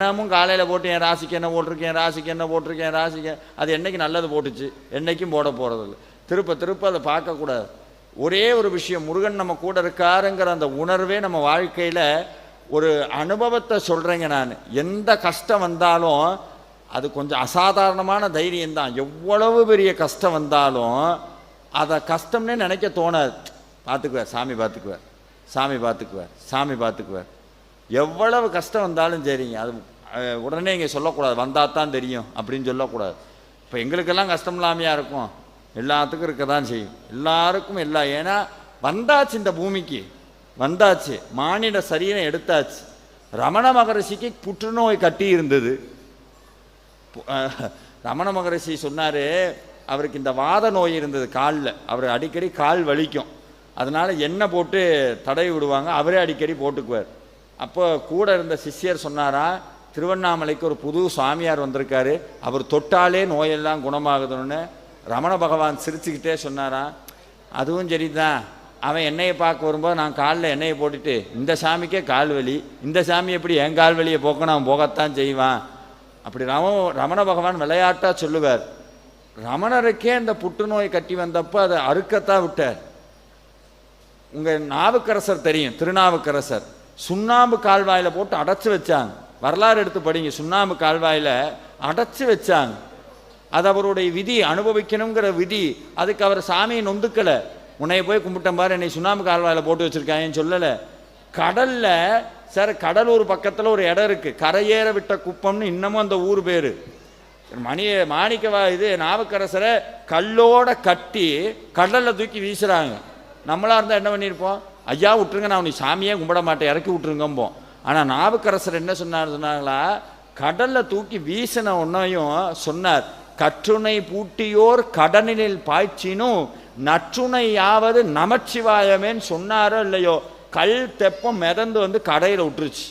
தினமும் காலையில் போட்டு என் ராசிக்கு என்ன போட்டிருக்கேன், ராசிக்கு என்ன போட்டிருக்கேன், ராசிக்கு அது என்றைக்கு நல்லது போட்டுச்சு, என்றைக்கும் போட போகிறதில்ல. திருப்ப திருப்ப அதை பார்க்கக்கூடாது. ஒரே ஒரு விஷயம், முருகன் நம்ம கூட இருக்காருங்கிற அந்த உணர்வே நம்ம வாழ்க்கையில் ஒரு அனுபவத்தை சொல்கிறேங்க. நான் எந்த கஷ்டம் வந்தாலும் அது கொஞ்சம் அசாதாரணமான தைரியம்தான். எவ்வளவு பெரிய கஷ்டம் வந்தாலும் அதை கஷ்டம்னே நினைக்க தோணாது. பார்த்துக்குவார் சாமி, பார்த்துக்குவார் சாமி, பார்த்துக்குவார் சாமி, பார்த்துக்குவார். எவ்வளவு கஷ்டம் வந்தாலும் சரிங்க, அது உடனே இங்கே சொல்லக்கூடாது, வந்தால் தான் தெரியும் அப்படின்னு சொல்லக்கூடாது. இப்போ எங்களுக்கெல்லாம் கஷ்டம் இல்லாமையாக இருக்கும், எல்லாத்துக்கும் இருக்க தான் செய்யும், எல்லாருக்கும் எல்லா. ஏன்னா வந்தாச்சு, இந்த பூமிக்கு வந்தாச்சு, மானிட சரீரம் எடுத்தாச்சு. ரமண மகரிஷிக்கு புற்றுநோய் கட்டி இருந்தது. ரமண மகரிஷி சொன்னார், அவருக்கு இந்த வாத நோய் இருந்தது காலில், அவர் அடிக்கடி கால் வலிக்கும், அதனால் எண்ணெய் போட்டு தடவி விடுவாங்க, அவரே அடிக்கடி போட்டுக்குவார். அப்போ கூட இருந்த சிஷ்யர் சொன்னாரா, திருவண்ணாமலைக்கு ஒரு புது சுவாமியார் வந்திருக்காரு, அவர் தொட்டாலே நோயெல்லாம் குணமாகுதுன்னு. ரமண பகவான் சிரிச்சுக்கிட்டே சொன்னாரா, அதுவும் சரிதான், அவன் எண்ணெயை பார்க்க வரும்போது நான் காலில் எண்ணெயை போட்டுட்டு இந்த சாமிக்கே கால் வலி, இந்த சாமி எப்படி என் கால் வலியை போக்கணும், அவன் போகத்தான் செய்வான். அப்படி ரமண பகவான் விளையாட்டாக சொல்லுவார். ரமணருக்கே இந்த புற்றுநோய் கட்டி வந்தப்போ அதை அறுக்கத்தான் விட்டார். உங்கள் நாவுக்கரசர் தெரியும், திருநாவுக்கரசர் சுண்ணாம்பு கால்வாயில் போட்டு அடைச்சி வச்சாங்க. வரலாறு எடுத்து படிங்க, சுண்ணாம்பு கால்வாயில் அடைச்சி வச்சாங்க. அது அவருடைய விதி, அனுபவிக்கணுங்கிற விதி. அதுக்கு அவர் சாமியை நொந்துக்கலை. உன்னைய போய் கும்பிட்ட பாரு, என்னை சுண்ணாம்பு கால்வாயில் போட்டு வச்சுருக்காங்கன்னு சொல்லலை. கடலில் சார், கடலூர் பக்கத்தில் ஒரு இடம் இருக்குது, கரையேற விட்ட குப்பம்னு இன்னமும் அந்த ஊர் பேர். மாணிக்கவா இது நாவுக்கரசரை கல்லோட கட்டி கடலில் தூக்கி வீசுகிறாங்க. நம்மளாக இருந்தால் என்ன பண்ணியிருப்போம், ஐயா விட்டுருங்க, நான் உனக்கு சாமியே கும்பிட மாட்டேன், இறக்கி விட்டுருங்கம்போம். ஆனால் நாவுக்கரசர் என்ன சொன்னாங்களா, கடலில் தூக்கி வீசின ஒன்றையும் சொன்னார், கற்றுணை பூட்டியோர் கடனில் பாய்ச்சினும் நற்றுணையாவது நமச்சிவாயமேன்னு சொன்னாரோ இல்லையோ, கல் தெப்பம் மிதந்து வந்து கடையில் விட்டுருச்சு.